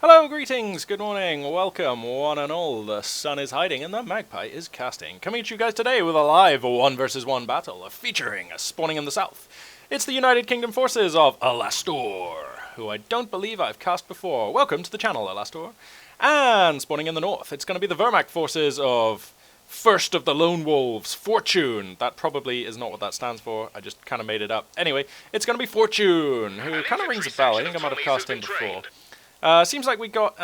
Hello, greetings, good morning, welcome, one and all. The sun is hiding and the magpie is casting. Coming at you guys today with a live 1 versus 1 battle featuring a spawning in the south. It's the United Kingdom forces of Alastor, who I don't believe I've cast before. Welcome to the channel, Alastor. And spawning in the north, it's going to be the Wehrmacht forces of First of the Lone Wolves, Fortune. That probably is not what that stands for, I just kind of made it up. Anyway, it's going to be Fortune, who kind of rings a bell. I think I might have cast him before. Seems like we got,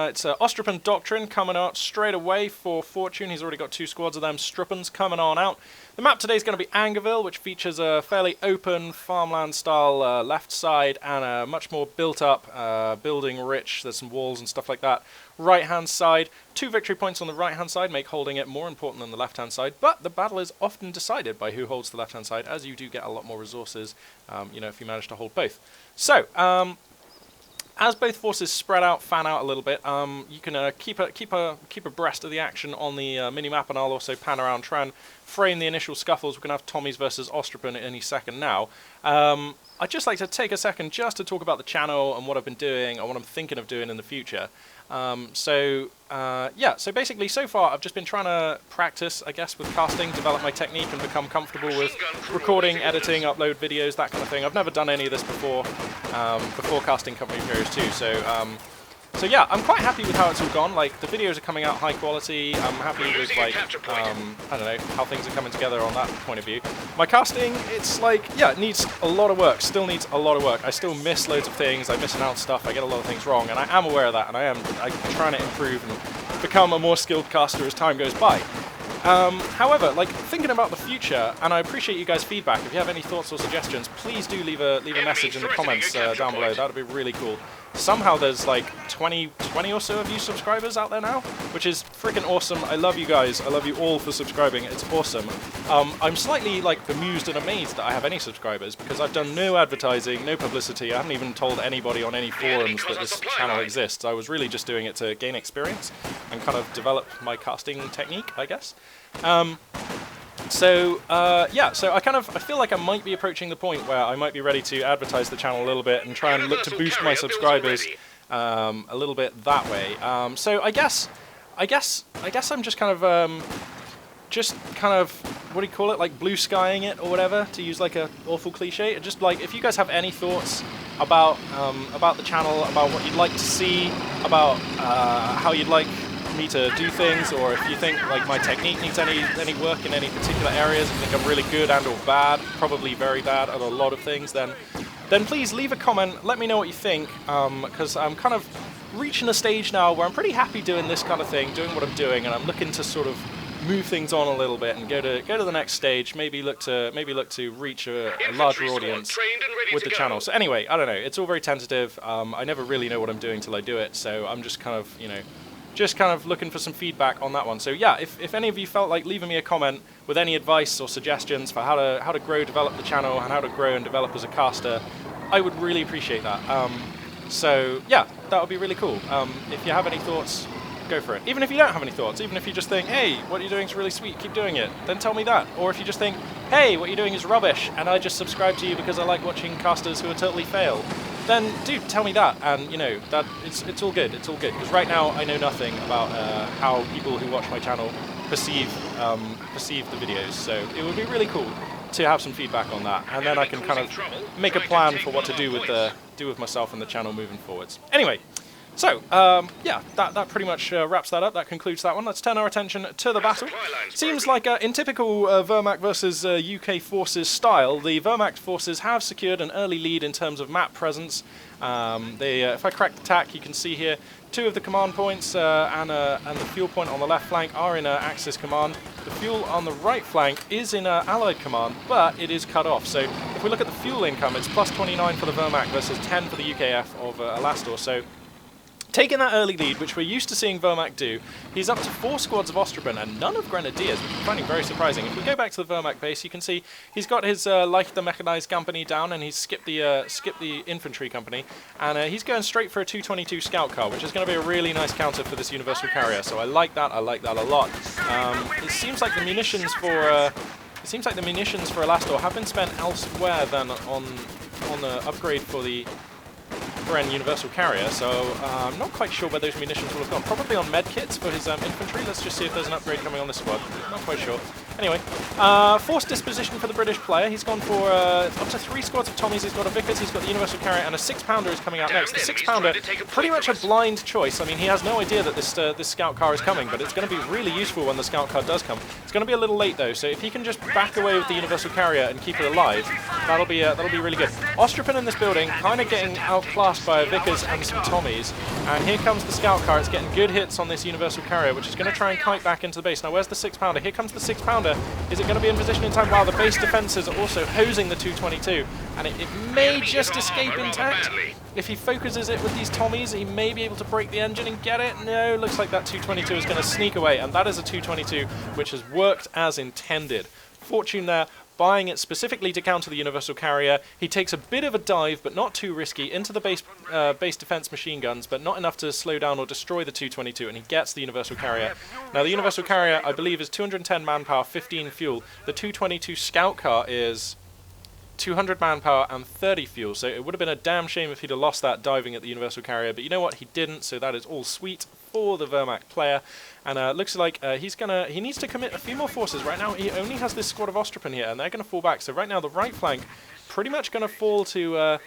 it's Ostrupen Doctrine coming out straight away for Fortune. He's already got 2 squads of them Strupens coming on out. The map today is going to be Angoville, which features a fairly open farmland-style left side and a much more built-up, building-rich. There's some walls and stuff like that. Right-hand side, 2 victory points on the right-hand side make holding it more important than the left-hand side, but the battle is often decided by who holds the left-hand side, as you do get a lot more resources, you know, if you manage to hold both. So, as both forces spread out, fan out a little bit, you can keep abreast of the action on the mini-map, and I'll also pan around, try and frame the initial scuffles. We're going to have Tommies versus Ostrupen any second now. I'd just like to take a second just to talk about the channel and what I've been doing and what I'm thinking of doing in the future. So basically so far I've just been trying to practice, I guess, with casting, develop my technique and become comfortable with recording, editing, upload videos, that kind of thing. I've never done any of this before, before casting Company of Heroes 2, so yeah, I'm quite happy with how it's all gone. Like, the videos are coming out high quality. I'm happy with, like, I don't know, how things are coming together on that point of view. My casting, it's like, yeah, it needs a lot of work. Still needs a lot of work. I still miss loads of things. I miss out stuff. I get a lot of things wrong, and I am aware of that, and I'm trying to improve and become a more skilled caster as time goes by. However, like, thinking about the future, and I appreciate you guys' feedback. If you have any thoughts or suggestions, please do leave a message in the comments down below. That would be really cool. Somehow there's like 20 or so of you subscribers out there now, which is freaking awesome. I love you guys. I love you all for subscribing. It's awesome. I'm slightly like bemused and amazed that I have any subscribers, because I've done no advertising, no publicity. I haven't even told anybody on any forums that this channel exists. I was really just doing it to gain experience and kind of develop my casting technique, I guess. So I feel like I might be approaching the point where I might be ready to advertise the channel a little bit and try and look to boost my subscribers a little bit that way. So I guess I'm just kind of, what do you call it, like blue skying it or whatever, to use like a awful cliche. Just like, if you guys have any thoughts about the channel, about what you'd like to see, about how you'd like me to do things, or if you think like my technique needs any work in any particular areas, if you think I'm really good and or bad, probably very bad at a lot of things, then please leave a comment, let me know what you think, because I'm kind of reaching a stage now where I'm pretty happy doing this kind of thing, doing what I'm doing, and I'm looking to sort of move things on a little bit and go to the next stage, maybe look to reach a larger audience with the channel. So anyway, I don't know, it's all very tentative. I never really know what I'm doing till I do it, so I'm just kind of, you know, looking for some feedback on that one. So yeah, if any of you felt like leaving me a comment with any advice or suggestions for how to grow, develop the channel, and how to grow and develop as a caster, I would really appreciate that. So yeah, that would be really cool. If you have any thoughts, go for it. Even if you don't have any thoughts, even if you just think, hey, what you're doing is really sweet, keep doing it, then tell me that. Or if you just think, hey, what you're doing is rubbish, and I just subscribe to you because I like watching casters who are totally fail, then do tell me that, and you know, that it's all good, because right now I know nothing about how people who watch my channel perceive the videos, so it would be really cool to have some feedback on that, and then I can kind of make a plan for what to do with myself and the channel moving forwards. Anyway, so, yeah, that pretty much wraps that up. That concludes that one. Let's turn our attention to the battle. Seems like in typical Wehrmacht versus UK forces style, the Wehrmacht forces have secured an early lead in terms of map presence. If I crack the tack, you can see here 2 of the command points and the fuel point on the left flank are in Axis command. The fuel on the right flank is in Allied command, but it is cut off. So if we look at the fuel income, it's plus 29 for the Wehrmacht versus 10 for the UKF of Alastor. So taking that early lead, which we're used to seeing Wehrmacht do, he's up to 4 squads of Ostrupen and none of Grenadiers, which I'm finding very surprising. If we go back to the Wehrmacht base, you can see he's got his Leichter Mechanized Company down, and he's skipped the infantry company, and he's going straight for a 222 scout car, which is going to be a really nice counter for this universal carrier. So I like that a lot. It seems like the munitions for Alastor have been spent elsewhere than on the upgrade for the Bren Universal Carrier, so I'm not quite sure where those munitions will have gone. Probably on medkits for his infantry. Let's just see if there's an upgrade coming on this squad. Not quite sure. Anyway, force disposition for the British player. He's gone for up to 3 squads of Tommies. He's got a Vickers, he's got the Universal Carrier, and a 6-pounder is coming out next. The 6-pounder, pretty much a blind choice. I mean, he has no idea that this scout car is coming, but it's going to be really useful when the scout car does come. It's going to be a little late though, so if he can just back away with the Universal Carrier and keep it alive, that'll be really good. Ostrupin in this building, kind of getting outclassed by a Vickers and some Tommies, and here comes the scout car. It's getting good hits on this Universal Carrier, which is going to try and kite back into the base. Now, where's the 6-pounder? Here comes the 6-pounder. Is it going to be in position in time? Wow, the base defenses are also hosing the 222, and it may just escape intact. If he focuses it with these Tommies, he may be able to break the engine and get it. No, looks like that 222 is going to sneak away, and that is a 222 which has worked as intended. Fortune there, buying it specifically to counter the Universal Carrier. He takes a bit of a dive, but not too risky, into the base defense machine guns, but not enough to slow down or destroy the 222, and he gets the Universal Carrier. Now, the Universal Carrier, I believe, is 210 manpower, 15 fuel. The 222 scout car is 200 manpower and 30 fuel, so it would have been a damn shame if he'd have lost that diving at the Universal Carrier, but you know what, he didn't, so that is all sweet for the Wehrmacht player, and looks like he needs to commit a few more forces. Right now he only has this squad of Ostrupin here, and they're going to fall back, so right now the right flank pretty much going to fall to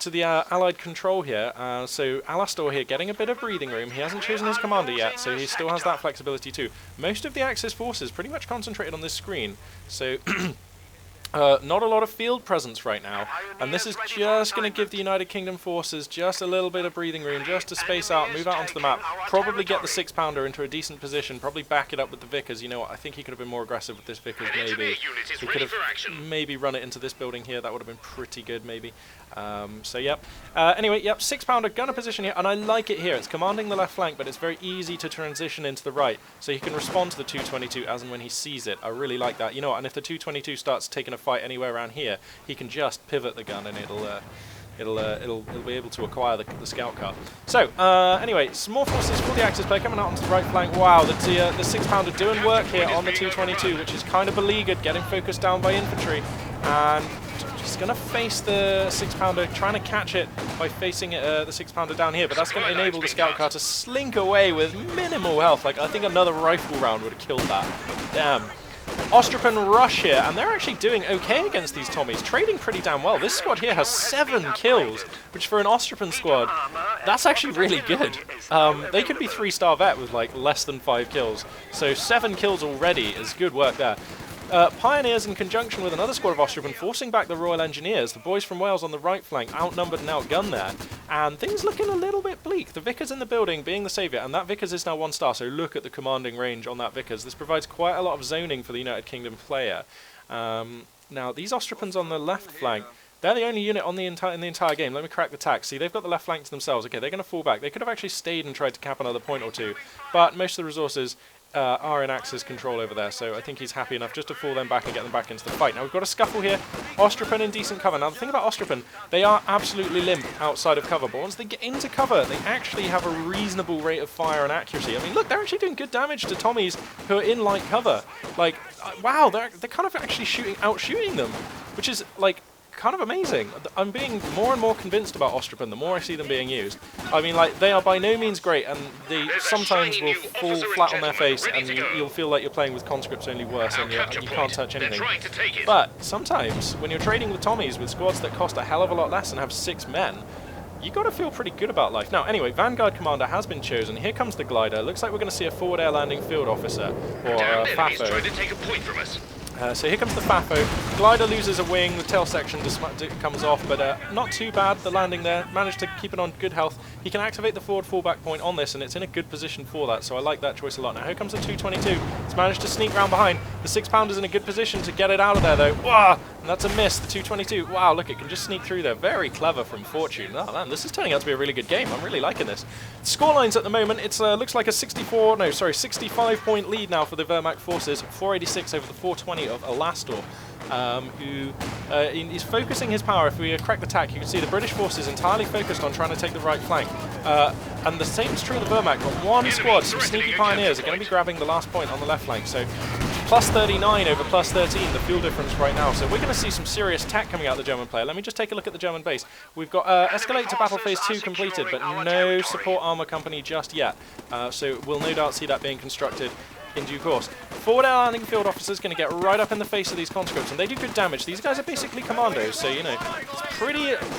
the Allied control here, so Alastor here getting a bit of breathing room. He hasn't chosen his commander yet, so he still has that flexibility too. Most of the Axis forces pretty much concentrated on this screen, so not a lot of field presence right now, and this is just going to give the United Kingdom forces just a little bit of breathing room, just to space out, move out onto the map, probably get the 6-pounder into a decent position, probably back it up with the Vickers. You know what, I think he could have been more aggressive with this Vickers, maybe. He could have maybe run it into this building here, that would have been pretty good, maybe. So yep. Anyway, yep, 6-pounder gunner position here, and I like it here. It's commanding the left flank, but it's very easy to transition into the right, so he can respond to the 222 as and when he sees it. I really like that. You know what, and if the 222 starts taking a fight anywhere around here, he can just pivot the gun and it'll be able to acquire the scout car. So anyway, some more forces for the Axis player coming out onto the right flank. Wow, the 6-pounder doing work here on the 222, which is kind of beleaguered, getting focused down by infantry, and just going to face the 6-pounder, trying to catch it by facing the 6-pounder down here, but that's going to enable the scout car to slink away with minimal health. Like, I think another rifle round would have killed that. Damn. Ostrupin rush here, and they're actually doing okay against these Tommies, trading pretty damn well. This squad here has 7 kills, which for an Ostrupin squad, that's actually really good. They could be 3-star vet with like less than 5 kills, so 7 kills already is good work there. Pioneers in conjunction with another squad of Ostrupin forcing back the Royal Engineers, the boys from Wales on the right flank, outnumbered and outgunned there, and things looking a little bit bleak. The Vickers in the building being the saviour, and that Vickers is now 1-star, so look at the commanding range on that Vickers. This provides quite a lot of zoning for the United Kingdom player. Now, these Ostrupins on the left flank, they're the only unit on in the entire game. Let me crack the tack. See, they've got the left flank to themselves. Okay, they're going to fall back. They could have actually stayed and tried to cap another point or two, but most of the resources are in Axis control over there, so I think he's happy enough just to fall them back and get them back into the fight. Now we've got a scuffle here. Ostrupin in decent cover. Now the thing about Ostrupin, they are absolutely limp outside of cover, but once they get into cover, they actually have a reasonable rate of fire and accuracy. I mean, look, they're actually doing good damage to Tommies who are in light cover. Like, wow, they're kind of actually outshooting them, which is like kind of amazing. I'm being more and more convinced about Ostrupin the more I see them being used. I mean, like, they are by no means great, and they sometimes will fall flat on their face, and you'll feel like you're playing with conscripts, only worse, and you can't touch anything. But sometimes, when you're trading with Tommies with squads that cost a hell of a lot less and have 6 men, you got to feel pretty good about life. Now, anyway, Vanguard Commander has been chosen. Here comes the glider. Looks like we're going to see a forward air landing field officer, or FAFO. Trying to take a point from us. So here comes the FAFO. Glider loses a wing, the tail section just comes off, but not too bad, the landing there. Managed to keep it on good health. He can activate the forward fallback point on this, and it's in a good position for that, so I like that choice a lot. Now here comes the 222. It's managed to sneak round behind. The 6-pounder's in a good position to get it out of there, though. Wah! And that's a miss, the 222. Wow, look, it can just sneak through there. Very clever from Fortune. Oh, man, this is turning out to be a really good game. I'm really liking this. Scorelines at the moment, it looks like a 65-point lead now for the Wehrmacht forces. 486 over the 420 of Alastor, who is focusing his power. If we crack the tack, you can see the British forces entirely focused on trying to take the right flank. And the same is true of the Wehrmacht, but one squad, some sneaky pioneers, are going to be grabbing the last point on the left flank. So plus 39 over plus 13, the fuel difference right now. So we're going to see some serious tech coming out of the German player. Let me just take a look at the German base. We've got Escalate to Battle Phase 2 completed, but no support armor company just yet. So we'll no doubt see that being constructed in due course. Forward air landing field officers going to get right up in the face of these conscripts, and they do good damage. These guys are basically commandos, so you know, it's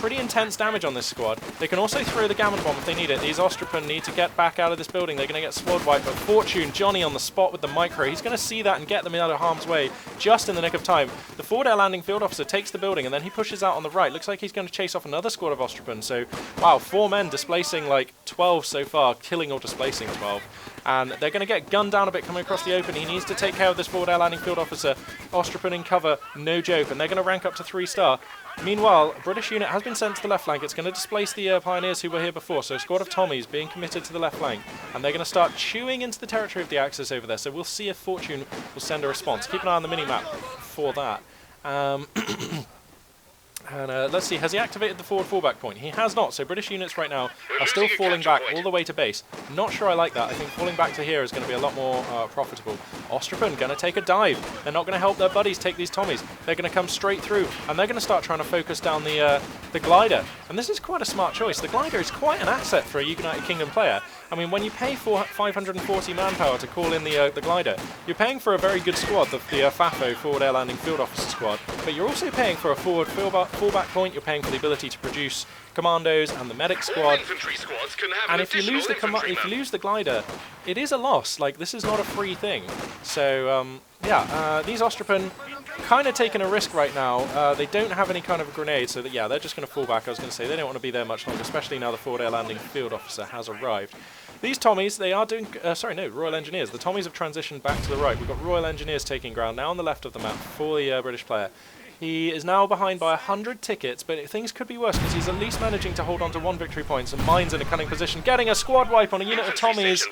pretty intense damage on this squad. They can also throw the Gammon Bomb if they need it. These Ostrapen need to get back out of this building. They're going to get squad wiped, but Fortune, Johnny on the spot with the micro. He's going to see that and get them out of harm's way just in the nick of time. The forward air landing field officer takes the building, and then he pushes out on the right. Looks like he's going to chase off another squad of Ostrapen. So, wow, 4 men displacing like 12 so far, killing or displacing 12. And they're going to get gunned down a bit coming across the open. He needs to take care of this forward air landing field officer. Ostrapen in cover, no joke, and they're going to rank up to 3-star. Meanwhile, a British unit has been sent to the left flank. It's going to displace the pioneers who were here before. So a squad of Tommies being committed to the left flank. And they're going to start chewing into the territory of the Axis over there. So we'll see if Fortune will send a response. Keep an eye on the mini-map for that. And let's see, has he activated the forward fallback point? He has not, so British units right now are still falling back all the way to base. Not sure I like that. I think falling back to here is going to be a lot more profitable. Ostrapen going to take a dive. They're not going to help their buddies take these Tommies. They're going to come straight through, and they're going to start trying to focus down the glider. And this is quite a smart choice. The glider is quite an asset for a United Kingdom player. I mean, when you pay for 540 manpower to call in the glider, you're paying for a very good squad, the FAFO, Forward Air Landing Field Officer squad, but you're also paying for a forward fallback point, you're paying for the ability to produce commandos and the medic squad. And if you lose the glider, it is a loss. Like, this is not a free thing. So these Ostrapen kind of taking a risk right now. They don't have any kind of grenade, so yeah, they're just going to fall back. I was going to say they don't want to be there much longer, especially now the Forward Air Landing Field Officer has arrived. These Tommies, they are doing... Royal Engineers. The Tommies have transitioned back to the right. We've got Royal Engineers taking ground now on the left of the map for the British player. He is now behind by 100 tickets, but things could be worse because he's at least managing to hold on to 1 victory point, and Mine's in a cunning position, getting a squad wipe on a unit of Tommies.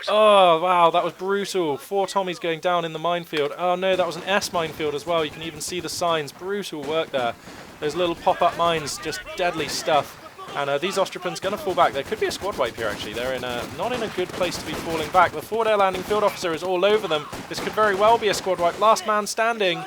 Oh, wow, that was brutal. 4 Tommies going down in the minefield. Oh no, that was an S minefield as well. You can even see the signs. Brutal work there. Those little pop-up mines, just deadly stuff. And these Ostrapen's going to fall back. There could be a squad wipe here, actually. They're not in a good place to be falling back. The forward air landing field officer is all over them. This could very well be a squad wipe. Last man standing.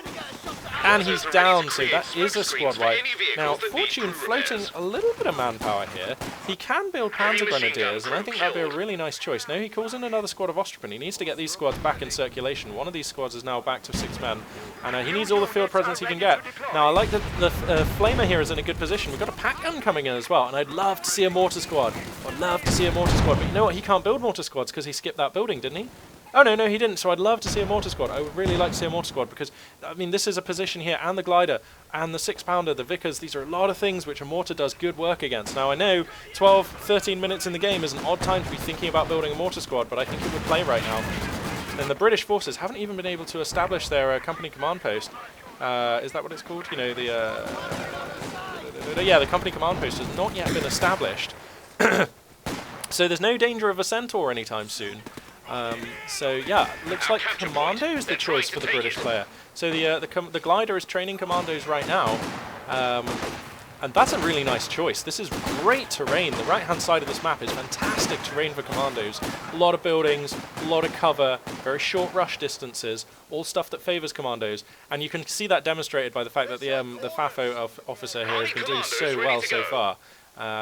And he's down, so that is a squad wipe. Now, Fortune floating a little bit of manpower here. He can build Panzer Grenadiers, and I think that'd be a really nice choice. No, he calls in another squad of Ostrapen. He needs to get these squads back in circulation. One of these squads is now back to 6 men, and he needs all the field presence he can get. Now, I like that the Flamer here is in a good position. We've got a pack gun coming in as well, and I'd love to see a mortar squad. I'd love to see a mortar squad, but you know what? He can't build mortar squads because he skipped that building, didn't he? Oh, no, he didn't. So I'd love to see a mortar squad. I would really like to see a mortar squad because, I mean, this is a position here, and the glider, and the 6-pounder, the Vickers. These are a lot of things which a mortar does good work against. Now, I know 12, 13 minutes in the game is an odd time to be thinking about building a mortar squad, but I think it would play right now. And the British forces haven't even been able to establish their company command post. Is that what it's called? You know, the company command post has not yet been established. So there's no danger of a centaur anytime soon. So yeah, looks like commando is the choice for the British player. So the glider is training commandos right now, and that's a really nice choice. This is great terrain. The right-hand side of this map is fantastic terrain for commandos. A lot of buildings, a lot of cover, very short rush distances, all stuff that favours commandos. And you can see that demonstrated by the fact that the FAFO officer here has been doing so well so far.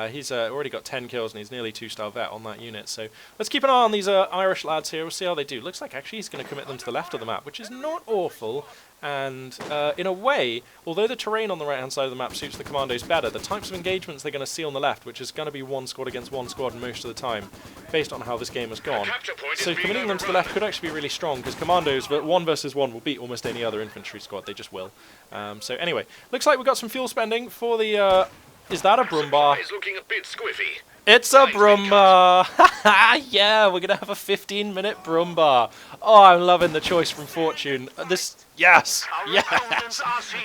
He's already got 10 kills and he's nearly 2-star vet on that unit. So let's keep an eye on these Irish lads here. We'll see how they do. Looks like actually he's going to commit them to the left of the map, which is not awful. And in a way, although the terrain on the right-hand side of the map suits the commandos better, the types of engagements they're going to see on the left, which is going to be 1 squad against 1 squad most of the time, based on how this game has gone. So committing them to the left could actually be really strong, because commandos, 1 versus 1, will beat almost any other infantry squad. They just will. So anyway, looks like we've got some fuel spending for the... Is that a Brumbar? Looking a bit squiffy. It's a Brumbar! Yeah, we're going to have a 15-minute Brumbar. Oh, I'm loving the choice from Fortune. Yes! Yes!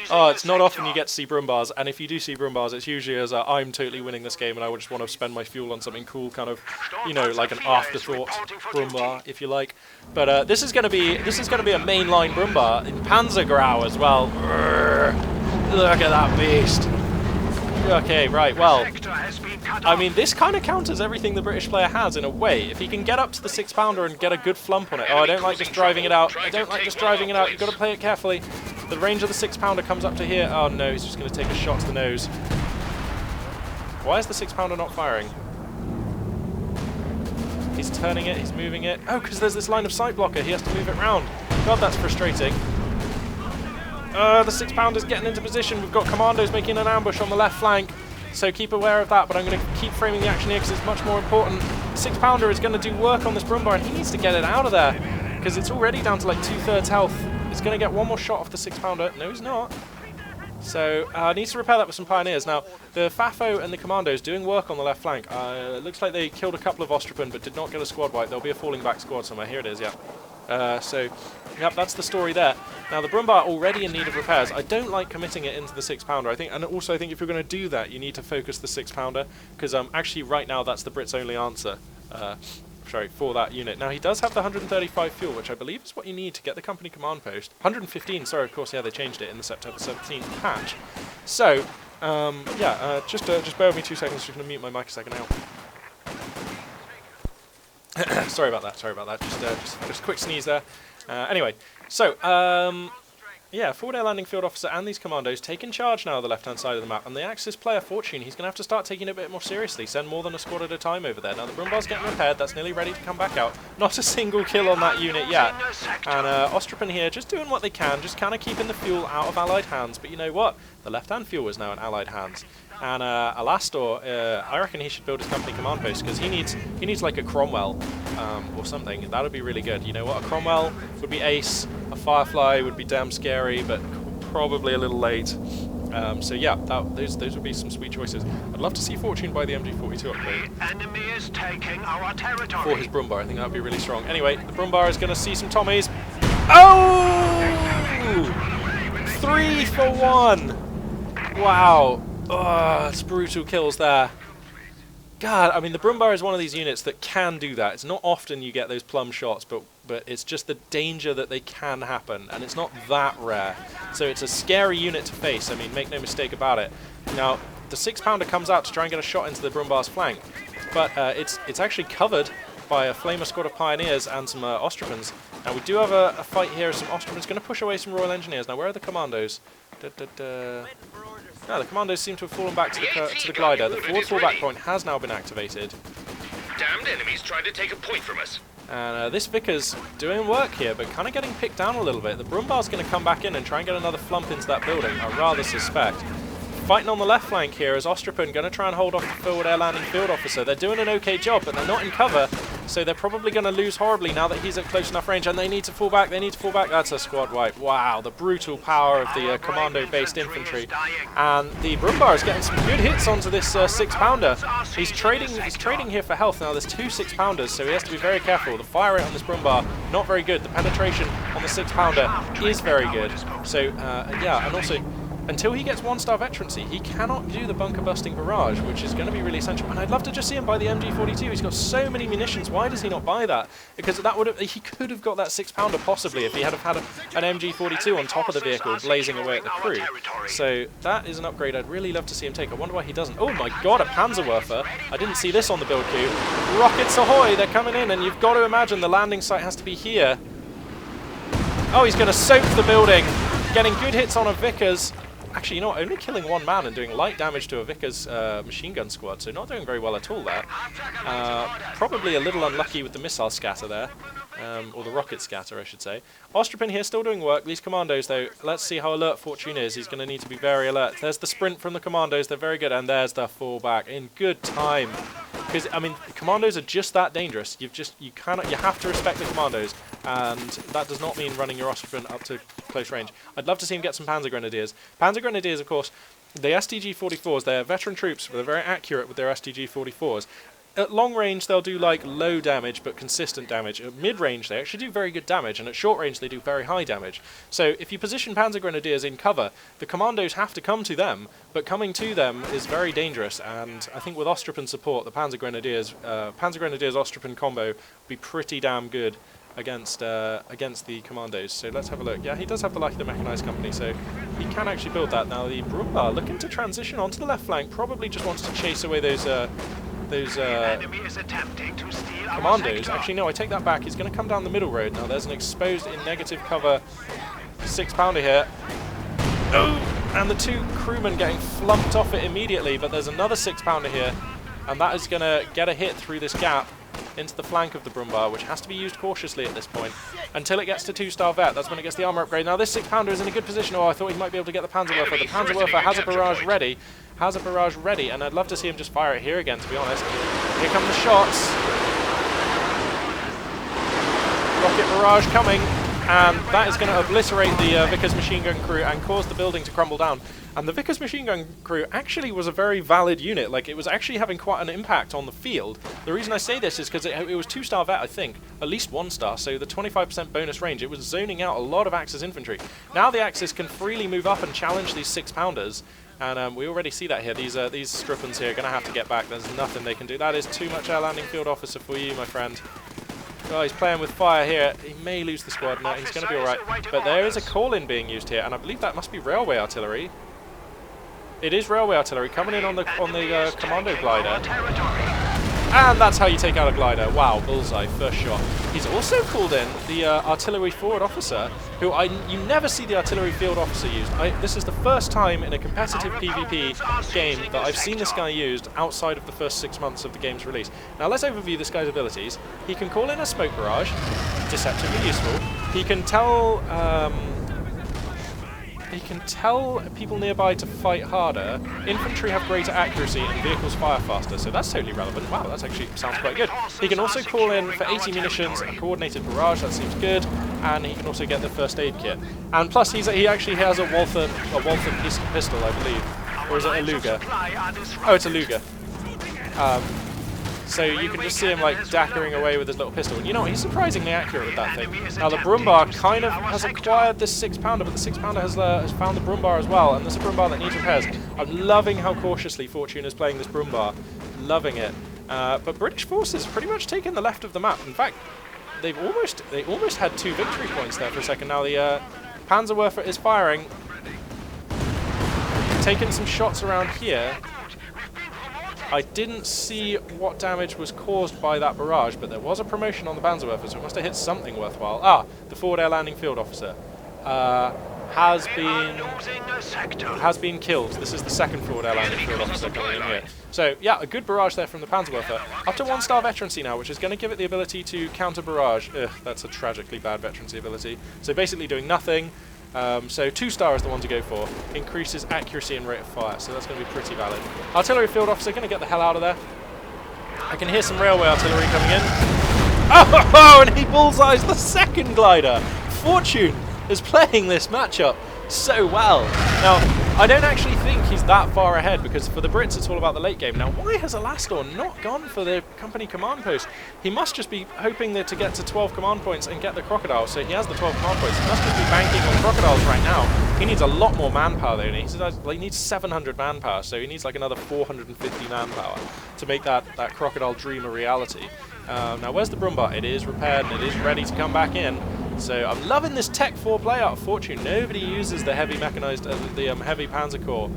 Oh, it's not often you get to see Brumbars, and if you do see Brumbars, it's usually as I'm totally winning this game and I would just want to spend my fuel on something cool, kind of, you know, like an afterthought Brumbar, if you like. But this is going to be a mainline Brumbar in Panzergrau as well. Look at that beast. Okay, right, well, I mean, this kind of counters everything the British player has in a way. If he can get up to the 6-pounder and get a good flump on it. Oh, I don't like just driving it out. I don't like just driving it out. You've got to play it carefully. The range of the 6-pounder comes up to here. Oh no, he's just going to take a shot to the nose. Why is the 6-pounder not firing? He's turning it, he's moving it. Oh, because there's this line of sight blocker. He has to move it round. God, that's frustrating. The 6-pounder's getting into position. We've got commandos making an ambush on the left flank. So keep aware of that, but I'm going to keep framing the action here because it's much more important. The 6-pounder is going to do work on this Brumbar, and he needs to get it out of there because it's already down to like 2/3 health. He's going to get one more shot off the 6-pounder. No, he's not. So needs to repair that with some pioneers. Now, the FAFO and the commandos doing work on the left flank. It looks like they killed a couple of Ostripen, but did not get a squad wipe. There'll be a falling back squad somewhere. Here it is, yeah. So, yep, that's the story there. Now, the Brumbar already in need of repairs. I don't like committing it into the 6-pounder. I think if you're going to do that, you need to focus the 6-pounder, because actually right now that's the Brits' only answer. For that unit. Now, he does have the 135 fuel, which I believe is what you need to get the company command post. 115, sorry, of course, yeah, they changed it in the September 17th patch. So, just bear with me 2 seconds, just going to mute my mic a second now. Sorry about that, just a quick sneeze there. Anyway, so, yeah, forward air landing field officer and these commandos taking charge now of the left-hand side of the map. And the Axis player, Fortune, he's going to have to start taking it a bit more seriously. Send more than a squad at a time over there. Now, the Brumbar's getting repaired. That's nearly ready to come back out. Not a single kill on that unit yet. And Ostripen here just doing what they can, just kind of keeping the fuel out of Allied hands. But you know what? The left-hand fuel is now in Allied hands. And Alastor, I reckon he should build his company command post because he needs like a Cromwell or something. That would be really good. You know what? A Cromwell would be ace. A Firefly would be damn scary, but probably a little late. So yeah, those would be some sweet choices. I'd love to see Fortune buy the MG42 upgrade. The enemy is taking our territory. For his Brumbar, I think that would be really strong. Anyway, the Brumbar is going to see some Tommies. Oh! 3 for 1! Wow. Oh, it's brutal kills there. God, I mean, the Brumbar is one of these units that can do that. It's not often you get those plum shots, but it's just the danger that they can happen, and it's not that rare. So it's a scary unit to face, I mean, make no mistake about it. Now, the 6-pounder comes out to try and get a shot into the Brumbar's flank, but it's actually covered by a Flamer squad of Pioneers and some Ostripens. Now, we do have a fight here. Some Ostripens going to push away some Royal Engineers. Now, where are the Commandos? No, the Commandos seem to have fallen back to the glider. The forward fallback point has now been activated. Damned enemies trying to take a point from us. And this Vickers doing work here, but kind of getting picked down a little bit. The Brumbar's going to come back in and try and get another flump into that building, I rather suspect. Fighting on the left flank here is Ostripen going to try and hold off the forward air landing field officer. They're doing an okay job, but they're not in cover, so they're probably going to lose horribly now that he's at close enough range, and they need to fall back. That's a squad wipe. Wow, the brutal power of the commando-based infantry. And the Brumbar is getting some good hits onto this 6-pounder. He's trading here for health. Now, there's 2 6-pounders, so he has to be very careful. The fire rate on this Brumbar, not very good. The penetration on the 6-pounder is very good. So, yeah, and also, until he gets 1-star veterancy, he cannot do the bunker-busting barrage, which is going to be really essential. And I'd love to just see him buy the MG42. He's got so many munitions. Why does he not buy that? Because he could have got that 6-pounder possibly if he had had an MG42 on top of the vehicle blazing away at the crew. So that is an upgrade I'd really love to see him take. I wonder why he doesn't. Oh my god, a Panzerwerfer. I didn't see this on the build queue. Rockets ahoy, they're coming in, and you've got to imagine the landing site has to be here. Oh, he's going to soak the building. Getting good hits on a Vickers. Actually, you know what, only killing 1 man and doing light damage to a Vickers machine gun squad, so not doing very well at all there. Probably a little unlucky with the missile scatter there, or the rocket scatter, I should say. Ostripen here still doing work. These commandos, though, let's see how alert Fortune is. He's going to need to be very alert. There's the sprint from the commandos. They're very good, and there's the fallback in good time. Because, I mean, commandos are just that dangerous. You have to respect the commandos, and that does not mean running your Ostripen up to close range. I'd love to see him get some Panzer Grenadiers. Panzer Grenadiers, of course, the STG-44s, they're veteran troops, but they're very accurate with their STG-44s. At long range, they'll do like low damage but consistent damage. At mid-range, they actually do very good damage, and at short range, they do very high damage. So if you position Panzer Grenadiers in cover, the commandos have to come to them, but coming to them is very dangerous, and I think with Ostripen support, the Panzer Grenadiers Ostripen combo would be pretty damn good. against the commandos. So let's have a look. Yeah, he does have the Light of the Mechanized Company, so he can actually build that. Now the Brumbar looking to transition onto the left flank, probably just wants to chase away those commandos. Actually, no, I take that back. He's going to come down the middle road. Now there's an exposed in negative cover 6-pounder here. Oh! And the 2 crewmen getting flumped off it immediately, but there's another 6-pounder here, and that is going to get a hit through this gap into the flank of the Brumbar, which has to be used cautiously at this point until it gets to 2-star vet. That's when it gets the armor upgrade. Now this 6-pounder is in a good position. Oh, I thought he might be able to get the Panzerwerfer. The Panzerwerfer has a barrage ready. And I'd love to see him just fire it here again, to be honest. Here come the shots. Rocket barrage coming, and that is going to obliterate the Vickers machine gun crew and cause the building to crumble down. And the Vickers machine gun crew actually was a very valid unit. Like, it was actually having quite an impact on the field. The reason I say this is because it was 2-star vet, I think, at least 1-star, so the 25% bonus range. It was zoning out a lot of Axis infantry. Now the Axis can freely move up and challenge these 6-pounders. And we already see that here. These Strippens here are going to have to get back. There's nothing they can do. That is too much air landing field officer for you, my friend. Oh, he's playing with fire here. He may lose the squad. No, he's going to be alright. But there is a call-in being used here, and I believe that must be railway artillery. It is railway artillery coming in on the commando glider. And that's how you take out a glider. Wow, bullseye, first shot. He's also called in the artillery forward officer, who you never see the artillery field officer used. This is the first time in a competitive PvP game that I've seen this guy used outside of the first 6 months of the game's release. Now let's overview this guy's abilities. He can call in a smoke barrage, deceptively useful. He can tell people nearby to fight harder. Infantry have greater accuracy and vehicles fire faster, so that's totally relevant. Wow, that actually sounds quite good. He can also call in for 80 munitions a coordinated barrage, that seems good, and he can also get the first aid kit. And plus he actually has a Walther pistol, I believe. Or is it a Luger? Oh, it's a Luger. So you can just see him like dackering away with his little pistol. And you know what, he's surprisingly accurate with that thing. Now the Brumbar kind of has acquired this 6-pounder, but the 6-pounder has found the Brumbar as well, and this is a Brumbar that needs repairs. I'm loving how cautiously Fortune is playing this Brumbar. Loving it. But British forces pretty much taken the left of the map. In fact, they almost had 2 victory points there for a second. Now the Panzerwerfer is firing. Taking some shots around here. I didn't see what damage was caused by that barrage, but there was a promotion on the Panzerwerfer, so it must have hit something worthwhile. Ah, the forward air landing field officer has been killed. This is the second forward air landing field officer coming in here. So yeah, a good barrage there from the Panzerwerfer. Up to 1-star veterancy now, which is going to give it the ability to counter barrage. Ugh, that's a tragically bad veterancy ability. So basically doing nothing. So 2-star is the one to go for. Increases accuracy and rate of fire, so that's going to be pretty valid. Artillery field officer, going to get the hell out of there. I can hear some railway artillery coming in. Oh, and he bullseyes the second glider. Fortune is playing this matchup so well. Now, I don't actually think he's that far ahead, because for the Brits it's all about the late game. Now, why has Alastor not gone for the company command post? He must just be hoping to get to 12 command points and get the crocodile. So he has the 12 command points. He must just be banking on crocodiles right now. He needs a lot more manpower though. He needs 700 manpower, so he needs like another 450 manpower to make that crocodile dream a reality. Now, where's the Brumbar? It is repaired and it is ready to come back in. So I'm loving this Tech 4 playout of Fortune. Nobody uses the heavy mechanized, heavy Panzer Corps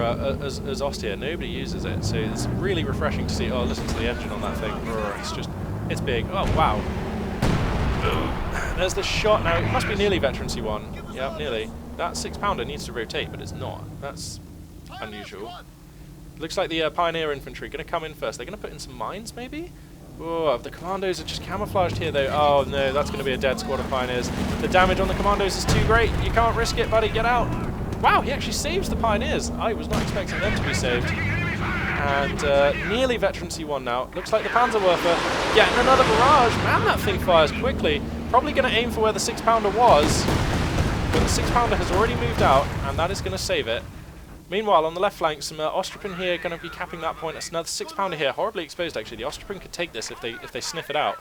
as Ost here. Nobody uses it, so it's really refreshing to see. Oh, listen to the engine on that thing. It's big. Oh wow. There's the shot. Now it must be nearly veterancy 1. Yeah, nearly. That 6-pounder needs to rotate, but it's not. That's unusual. Looks like the Pioneer infantry going to come in first. They're going to put in some mines, maybe. Oh, the commandos are just camouflaged here, though. Oh, no, that's going to be a dead squad of Pioneers. The damage on the commandos is too great. You can't risk it, buddy. Get out. Wow, he actually saves the Pioneers. I was not expecting them to be saved. And nearly veterancy 1 now. Looks like the Panzerwerfer getting another barrage. Man, that thing fires quickly. Probably going to aim for where the 6-pounder was. But the 6-pounder has already moved out, and that is going to save it. Meanwhile, on the left flank, some Ostrippen here going to be capping that point. It's another 6-pounder here, horribly exposed actually. The Ostrippen could take this if they sniff it out.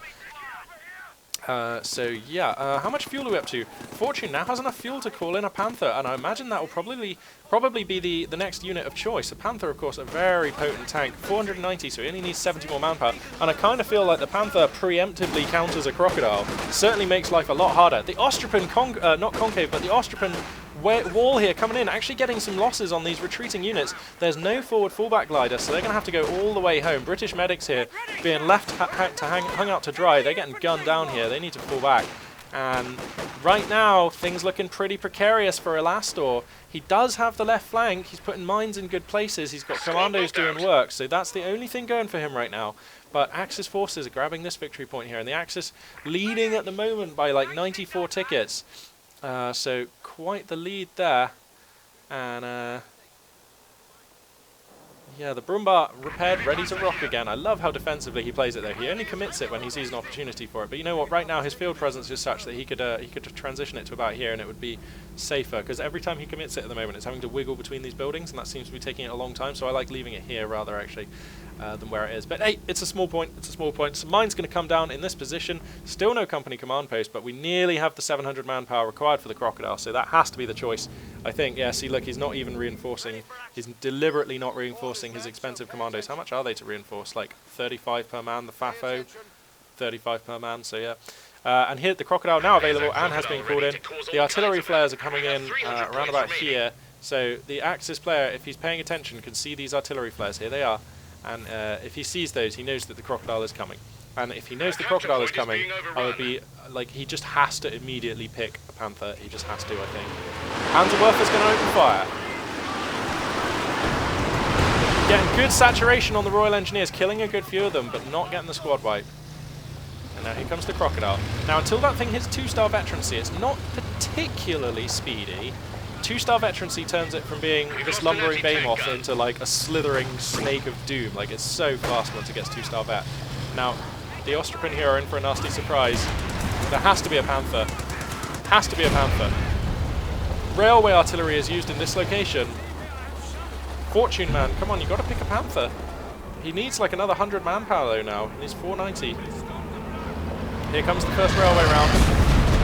So yeah, how much fuel are we up to? Fortune now has enough fuel to call in a Panther, and I imagine that will probably be the next unit of choice. A Panther, of course, a very potent tank, 490, so he only needs 70 more manpower. And I kind of feel like the Panther preemptively counters a Crocodile. Certainly makes life a lot harder. The Ostripin, not concave, but the Ostripin wall here coming in, actually getting some losses on these retreating units. There's no forward fallback glider, so they're going to have to go all the way home. British medics here being left hung out to dry. They're getting gunned down here. They need to fall back. And right now, things looking pretty precarious for Alastor. He does have the left flank. He's putting mines in good places. He's got commandos doing work, so that's the only thing going for him right now. But Axis forces are grabbing this victory point here, and the Axis leading at the moment by like 94 tickets. So quite the lead there. And yeah, the Brumbar repaired, ready to rock again. I love how defensively he plays it though. He only commits it when he sees an opportunity for it. But you know what? Right now his field presence is such that he could transition it to about here, and it would be safer. Because every time he commits it at the moment, it's having to wiggle between these buildings, and that seems to be taking it a long time. So I like leaving it here rather actually than where it is. But hey, it's a small point. It's a small point. So mine's going to come down in this position. Still no company command post, but we nearly have the 700 manpower required for the Crocodile. So that has to be the choice, I think. Yeah. See, look, he's not even reinforcing. He's deliberately not reinforcing his expensive commandos. How much are they to reinforce? Like 35 per man, the FAFO, 35 per man, so yeah. And here, the Crocodile now available and has been called in. The artillery flares are coming in around about here. So the Axis player, if he's paying attention, can see these artillery flares. Here they are. And if he sees those, he knows that the Crocodile is coming. And if he knows the Crocodile is coming, I would be, like, he just has to immediately pick a Panther. He just has to, I think. Panzerwerfer's going to open fire. Getting good saturation on the Royal Engineers, killing a good few of them, but not getting the squad wipe. And now here comes the Crocodile. Now, until that thing hits 2-star veterancy, it's not particularly speedy. 2-star veterancy turns it from being this lumbering behemoth into like a slithering snake of doom. Like, it's so fast once it gets 2-star vet. Now, the Ostripin here are in for a nasty surprise. There has to be a Panther. Has to be a Panther. Railway artillery is used in this location. Fortune man, come on, you got to pick a Panther. He needs like another 100 manpower though now. He needs 490. Here comes the first railway round.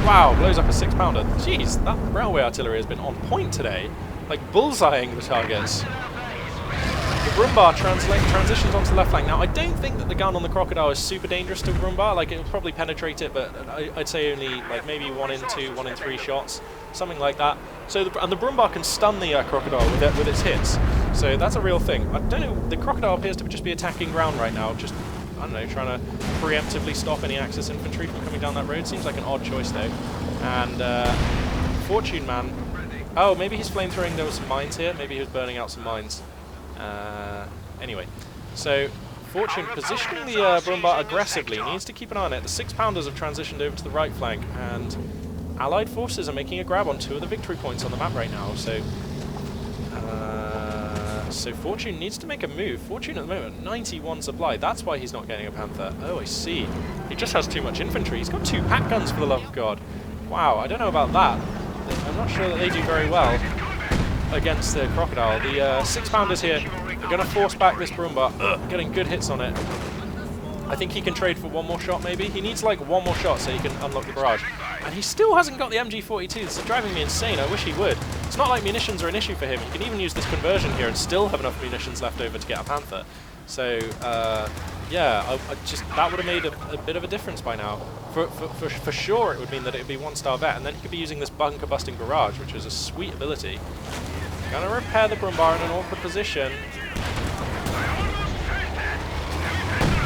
Wow, blows up a 6-pounder. Jeez, that railway artillery has been on point today. Like bullseyeing the targets. The Brumbar transitions onto the left flank. Now, I don't think that the gun on the Crocodile is super dangerous to Brumbar. Like, it'll probably penetrate it, but I'd say only like maybe 1 in 2, 1 in 3 shots. Something like that. So, the Brumbar can stun the Crocodile with its hits. So that's a real thing. I don't know, the Crocodile appears to just be attacking ground right now, just, I don't know, trying to preemptively stop any Axis infantry from coming down that road. Seems like an odd choice though. And Fortune man, oh, maybe he's flamethrowing. There was some mines here, maybe he was burning out some mines. Anyway, so Fortune positioning the Brumbar aggressively, needs to keep an eye on it. The 6-pounders have transitioned over to the right flank, and Allied forces are making a grab on 2 of the victory points on the map right now. So so Fortune needs to make a move. Fortune at the moment, 91 supply. That's why he's not getting a Panther. Oh, I see. He just has too much infantry. He's got 2 pack guns, for the love of God. Wow, I don't know about that. I'm not sure that they do very well against the Crocodile. The 6-pounders here are going to force back this Brumbar. Getting good hits on it. I think he can trade for 1 more shot, maybe. He needs like 1 more shot so he can unlock the barrage. And he still hasn't got the MG42. This is driving me insane. I wish he would. It's not like munitions are an issue for him. He can even use this conversion here and still have enough munitions left over to get a Panther. So, yeah, I just that would have made a bit of a difference by now. For sure, it would mean that it would be 1-star vet, and then he could be using this bunker-busting barrage, which is a sweet ability. Gonna repair the Brumbar in an awkward position.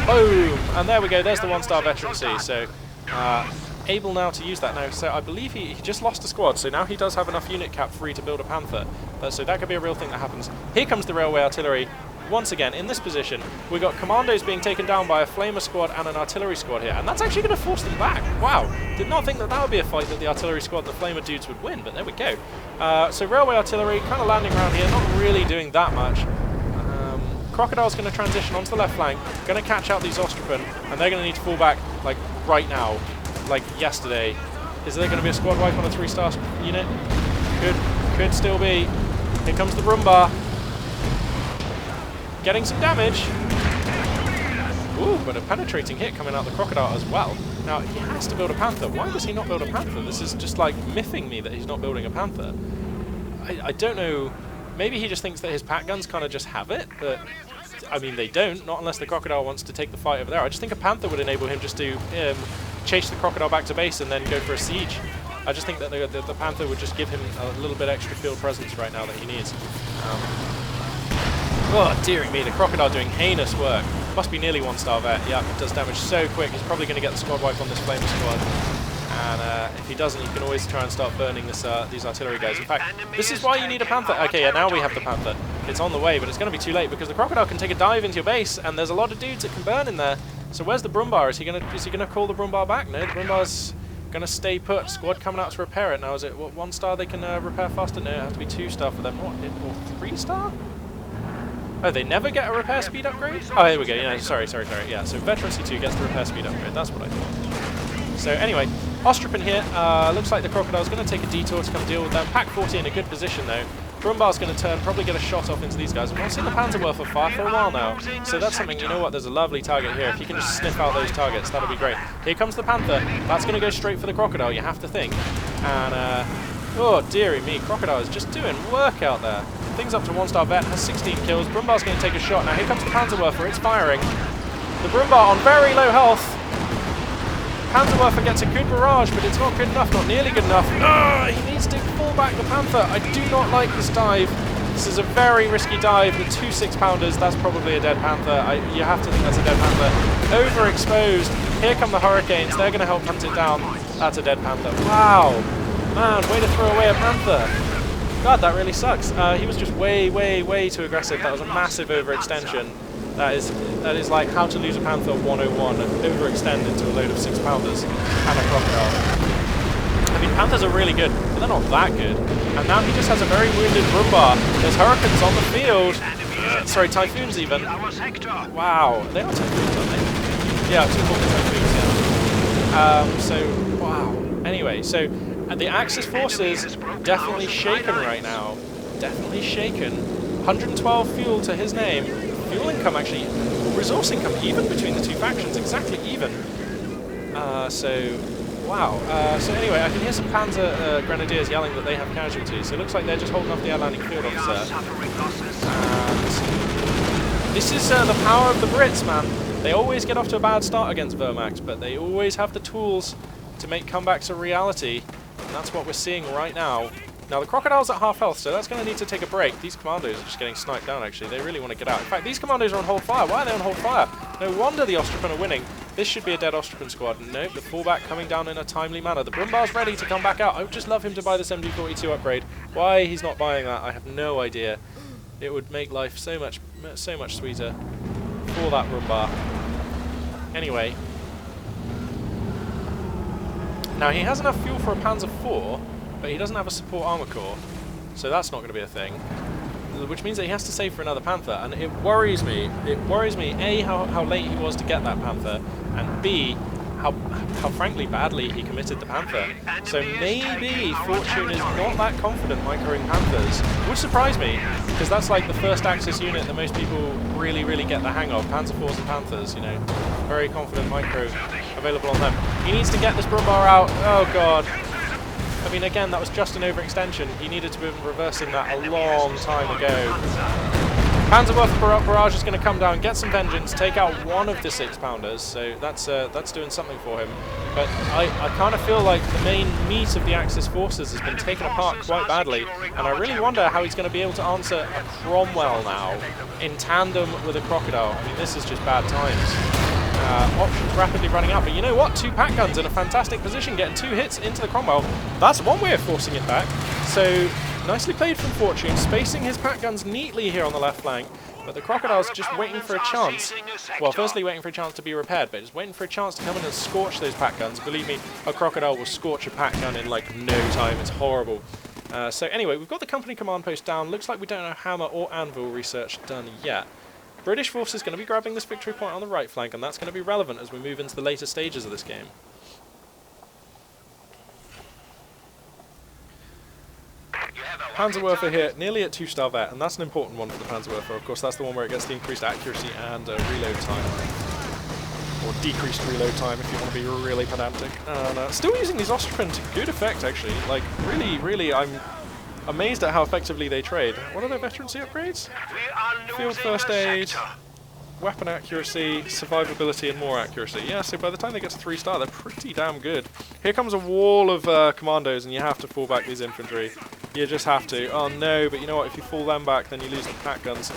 Boom! And there we go, there's the 1-star veterancy. So, able now to use that now. So I believe he just lost a squad, so now he does have enough unit cap free to build a Panther. So that could be a real thing that happens. Here comes the railway artillery. Once again, in this position, we've got commandos being taken down by a flamer squad and an artillery squad here, and that's actually going to force them back. Wow, did not think that that would be a fight that the artillery squad and the flamer dudes would win, but there we go. So railway artillery kind of landing around here, not really doing that much. Crocodile's going to transition onto the left flank, going to catch out these Ostripin, and they're going to need to fall back, like, right now, like yesterday. Is there going to be a squad wipe on a 3-star unit? Could still be. Here comes the Brumbar. Getting some damage. Ooh, but a penetrating hit coming out the Crocodile as well. Now, he has to build a Panther. Why does he not build a Panther? This is just like miffing me that he's not building a Panther. I don't know. Maybe he just thinks that his pack guns kind of just have it, but I mean, they don't, not unless the Crocodile wants to take the fight over there. I just think a Panther would enable him just to chase the Crocodile back to base and then go for a siege. I just think that the Panther would just give him a little bit extra field presence right now that he needs. Oh, dearie me, the Crocodile doing heinous work. Must be nearly 1-star vet. Yeah, it does damage so quick. He's probably going to get the squad wipe on this Flamer squad. And if he doesn't, you can always try and start burning this, these artillery guys. In fact, this is why you need a Panther. Okay, yeah, now we have the Panther. It's on the way, but it's going to be too late because the Crocodile can take a dive into your base, and there's a lot of dudes that can burn in there. So where's the Brumbar? Is he gonna call the Brumbar back? No, the Brumbar's going to stay put. Squad coming out to repair it. Now, is it what, 1-star they can repair faster? No, it has to be 2-star for them. What? Or 3-star? Oh, they never get a repair speed upgrade? Oh, here we go. Yeah, sorry. Yeah, so Veterancy 2 gets the repair speed upgrade. That's what I thought. So anyway, Ostripin here. Looks like the Crocodile's going to take a detour to come deal with them. Pack 40 in a good position, though. Brumbar's going to turn, probably get a shot off into these guys. We've not seen the Panzerwerfer fire for a while now. So that's something, you know what, there's a lovely target here. If you can just sniff out those targets, that'll be great. Here comes the Panther. That's going to go straight for the Crocodile, you have to think. And, oh, dearie me, Crocodile is just doing work out there. Things up to 1-star vet, has 16 kills. Brumbar's going to take a shot. Now here comes the Panzerwerfer, it's firing. The Brumbar on very low health. Panzerwerfer gets a good barrage, but it's not good enough, not nearly good enough. He needs to pull back the Panther. I do not like this dive. This is a very risky dive with 2 6-pounders. That's probably a dead Panther. You have to think that's a dead Panther. Overexposed. Here come the Hurricanes. They're going to help hunt it down. That's a dead Panther. Wow. Man, way to throw away a Panther. God, that really sucks. He was just way too aggressive. That was a massive overextension. That is like how to lose a Panther 101 and overextend into a load of 6-pounders and a Crocodile. I mean, Panthers are really good, but they're not that good. And now he just has a very wounded Brumbar. There's Hurricanes on the field. Sorry, Typhoons even. Wow, they are Typhoons, aren't they? Yeah, 2 Typhoons, yeah. So, wow. Anyway, so the Axis forces definitely shaken right now. Definitely shaken. 112 fuel to his name. Fuel income, actually, resource income even between the two factions, exactly even. So, wow. So anyway, I can hear some Panzer Grenadiers yelling that they have casualties. So it looks like they're just holding off the Atlantic Field Officer. And this is the power of the Brits, man. They always get off to a bad start against Vermax, but they always have the tools to make comebacks a reality. And that's what we're seeing right now. Now, the Crocodile's at half health, so that's going to need to take a break. These commandos are just getting sniped down, actually. They really want to get out. In fact, these commandos are on hold fire. Why are they on hold fire? No wonder the Ostripin are winning. This should be a dead Ostripin squad. Nope, the fallback coming down in a timely manner. The Brumbar's ready to come back out. I would just love him to buy this MG42 upgrade. Why he's not buying that, I have no idea. It would make life so much sweeter for that Brumbar. Anyway. Now, he has enough fuel for a Panzer IV, but he doesn't have a support armor core, so that's not going to be a thing. Which means that he has to save for another Panther, and it worries me. It worries me, A, how late he was to get that Panther, and B, how frankly badly he committed the Panther. So maybe Fortune is not that confident microing Panthers. It would surprise me, because that's like the first Axis unit that most people really get the hang of. Panzer IVs and Panthers, you know. Very confident micro available on them. He needs to get this Brumbar out. Oh god. I mean, again, that was just an overextension. He needed to be reversing that a long time ago. Panzerwerfer barrage is going to come down, get some vengeance, take out one of the 6-pounders, so that's doing something for him. But I kind of feel like the main meat of the Axis forces has been taken apart quite badly, and I really wonder how he's going to be able to answer a Cromwell now in tandem with a Crocodile. I mean, this is just bad times. Options rapidly running out, but you know what? 2 pack guns in a fantastic position, getting 2 hits into the Cromwell. That's one way of forcing it back. So nicely played from Fortune, spacing his pack guns neatly here on the left flank. But the Crocodile's just waiting for a chance. Well, firstly waiting for a chance to be repaired, but just waiting for a chance to come in and scorch those pack guns. Believe me, a Crocodile will scorch a pack gun in like no time. It's horrible. So anyway, we've got the company command post down. Looks like we don't have Hammer or Anvil research done yet. British forces going to be grabbing this victory point on the right flank, and that's going to be relevant as we move into the later stages of this game. Panzerwerfer here, nearly at 2-star vet, and that's an important one for the Panzerwerfer. Of course, that's the one where it gets the increased accuracy and reload time. decreased reload time if you want to be really pedantic. Still using these Ostripin to good effect, actually. Like, really, I'm amazed at how effectively they trade. What are their veterancy upgrades? Field first aid, weapon accuracy, survivability, and more accuracy. Yeah, so by the time they get to 3-star, they're pretty damn good. Here comes a wall of commandos, and you have to fall back these infantry. You just have to. Oh no, but you know what? If you fall them back, then you lose the pack guns.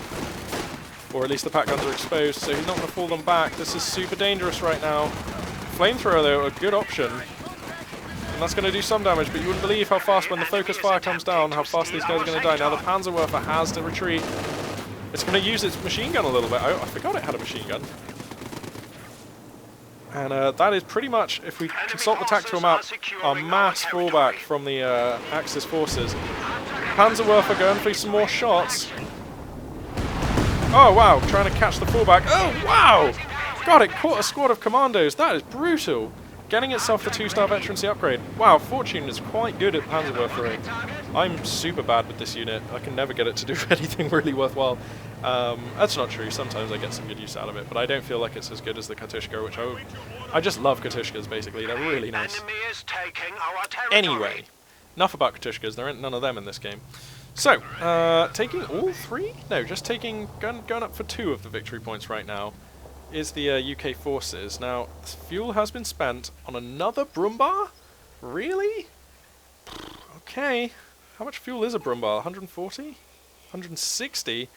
Or at least the pack guns are exposed, so he's not going to fall them back. This is super dangerous right now. Flamethrower, though, a good option. And that's going to do some damage, but you wouldn't believe how fast, when the focus fire comes down, how fast these guys are going to die. Now the Panzerwerfer has to retreat. It's going to use its machine gun a little bit. I forgot it had a machine gun. And that is pretty much, if we consult the tactical map, our mass fallback from the Axis forces. Panzerwerfer going for some more shots. Oh wow, trying to catch the fallback. Oh wow! God, it caught a squad of commandos. That is brutal. Getting itself the 2-star veterancy upgrade. Wow, Fortune is quite good at Panzerwerfering. I'm super bad with this unit. I can never get it to do anything really worthwhile. That's not true. Sometimes I get some good use out of it, but I don't feel like it's as good as the Katushka, which I just love Katushkas, basically. They're really nice. Anyway, enough about Katushkas. There aren't none of them in this game. So, taking all 3? No, just taking, going up for 2 of the victory points right now is the UK forces. Now, fuel has been spent on another Brumbar? Really? Okay. How much fuel is a Brumbar? 140? 160?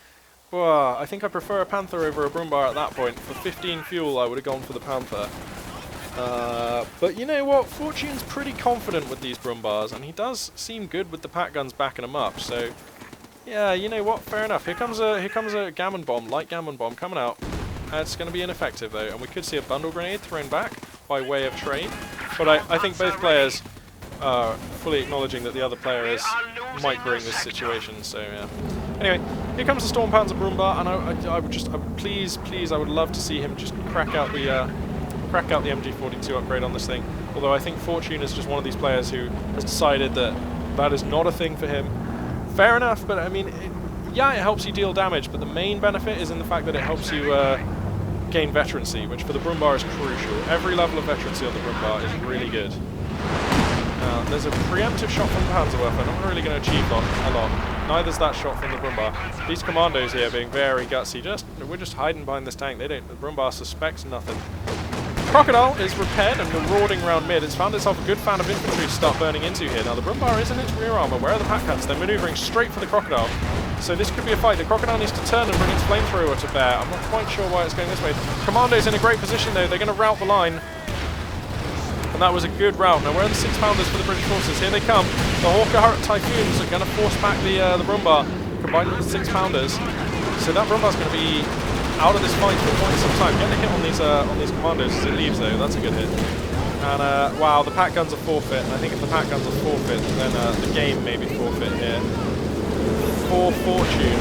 Well, I think I prefer a Panther over a Brumbar at that point. For 15 fuel, I would have gone for the Panther. But you know what? Fortune's pretty confident with these Brumbars, and he does seem good with the pack guns backing him up. So, yeah, you know what? Fair enough. Here comes a Gammon Bomb, light Gammon Bomb coming out. It's going to be ineffective though, and we could see a bundle grenade thrown back by way of trade. But I think both players are fully acknowledging that the other player is microing this situation. So yeah. Anyway, here comes the Storm Panzer Brumbar, and I would please, I would love to see him just crack out the MG42 upgrade on this thing. Although I think Fortune is just one of these players who has decided that that is not a thing for him. Fair enough, but I mean, yeah, it helps you deal damage, but the main benefit is in the fact that it helps you gain veterancy, which for the Brumbar is crucial. Every level of veterancy on the Brumbar is really good. There's a preemptive shot from the Panzerwerfer, not really going to achieve a lot. Neither's that shot from the Brumbar. These commandos here being very gutsy, we're just hiding behind this tank. The Brumbar suspects nothing. Crocodile is repaired and marauding around mid. It's found itself a good fan of infantry to start burning into here. Now the Brumbar is in its rear armor. Where are the pack cuts? They're maneuvering straight for the Crocodile. So this could be a fight. The Crocodile needs to turn and bring its flamethrower to bear. I'm not quite sure why it's going this way. Commando's in a great position though. They're going to rout the line. And that was a good rout. Now where are the 6-pounders for the British forces? Here they come. The Hawker Typhoons are going to force back the Brumbar, combined with the 6-pounders. So that Brumbar's going to be out of this fight for quite some time. Getting a hit on these commandos as it leaves though. That's a good hit. And wow, the pack guns are forfeit. And I think if the pack guns are forfeit, then the game may be forfeit here. For Fortune.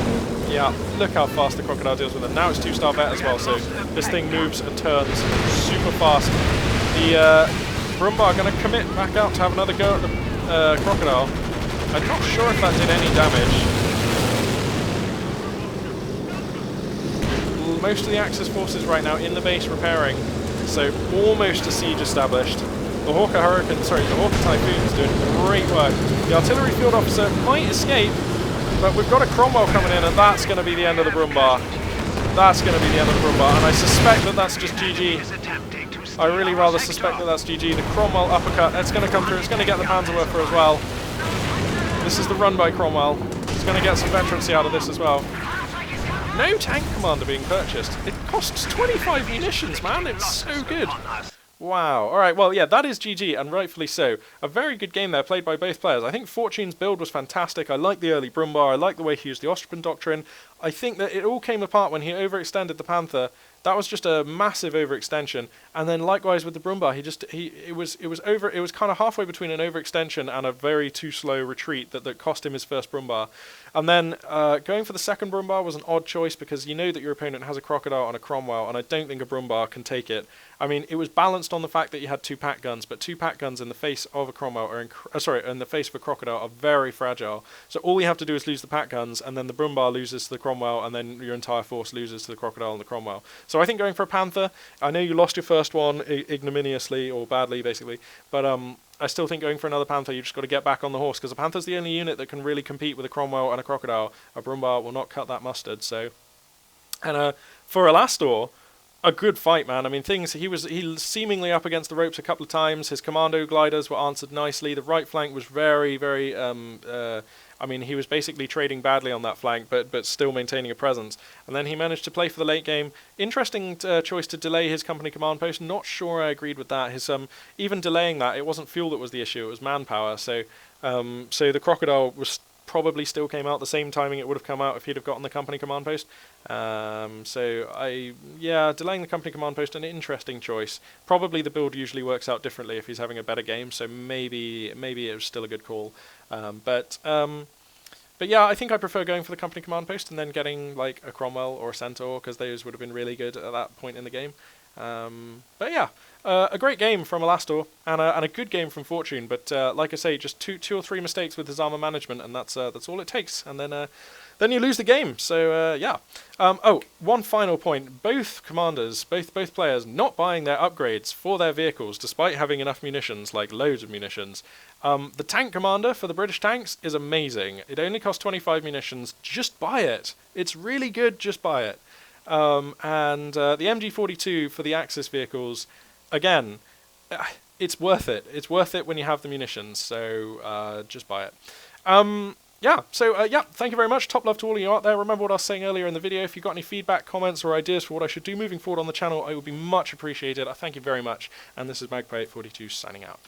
Yeah, look how fast the Crocodile deals with them. Now it's 2-star vet as well, so this thing moves and turns super fast. The Brumbar going to commit back out to have another go at the Crocodile. I'm not sure if that did any damage. Most of the Axis forces right now in the base repairing, so almost a siege established. The Hawker Typhoon is doing great work. The artillery field officer might escape, but we've got a Cromwell coming in, and that's going to be the end of the Brumbar. That's going to be the end of the Brumbar, and I suspect that that's just GG. I really rather suspect that that's GG. The Cromwell uppercut, that's going to come through. It's going to get the Panzerwerfer as well. This is the run by Cromwell. He's going to get some veterancy out of this as well. No tank commander being purchased. It costs 25 munitions, man. It's so good. Wow. Alright, well, yeah, that is GG, and rightfully so. A very good game there, played by both players. I think Fortune's build was fantastic. I like the early Brumbar. I like the way he used the Ostripin Doctrine. I think that it all came apart when he overextended the Panther. That was just a massive overextension. And then likewise with the Brumbar, it was kind of halfway between an overextension and a very too slow retreat that cost him his first Brumbar. And then going for the second Brumbar was an odd choice because you know that your opponent has a Crocodile and a Cromwell, and I don't think a Brumbar can take it. I mean, it was balanced on the fact that you had 2 pack guns, but 2 pack guns in the face of a Cromwell are in the face of a Crocodile are very fragile. So all we have to do is lose the pack guns, and then the Brumbar loses to the Cromwell, and then your entire force loses to the Crocodile and the Cromwell. So I think going for a Panther, I know you lost your first one ignominiously or badly, basically, but I still think going for another Panther, you just got to get back on the horse, because a Panther's the only unit that can really compete with a Cromwell and a Crocodile. A Brumbar will not cut that mustard. So, and for Alastor, a good fight, man. I mean, he seemingly up against the ropes a couple of times. His commando gliders were answered nicely. The right flank was very, very. I mean, he was basically trading badly on that flank, but still maintaining a presence. And then he managed to play for the late game. Interesting choice to delay his company command post. Not sure I agreed with that. His even delaying that, it wasn't fuel that was the issue. It was manpower. So the Crocodile was probably still came out the same timing it would have come out if he'd have gotten the company command post. Delaying the company command post, an interesting choice. Probably the build usually works out differently if he's having a better game, so maybe it was still a good call. But yeah, I think I prefer going for the company command post and then getting like a Cromwell or a Centaur, because those would have been really good at that point in the game. But yeah, a great game from Alastor and a good game from Fortune. But like I say, just two or three mistakes with his armor management, and that's all it takes. And then you lose the game. So yeah. One final point: both commanders, both players, not buying their upgrades for their vehicles despite having enough munitions, like loads of munitions. The tank commander for the British tanks is amazing. It only costs 25 munitions. Just buy it. It's really good. Just buy it. And the MG42 for the Axis vehicles, again, it's worth it. It's worth it when you have the munitions, so just buy it. Thank you very much. Top love to all of you out there. Remember what I was saying earlier in the video. If you've got any feedback, comments, or ideas for what I should do moving forward on the channel, I would be much appreciated. I thank you very much. And this is Magpie842 signing out.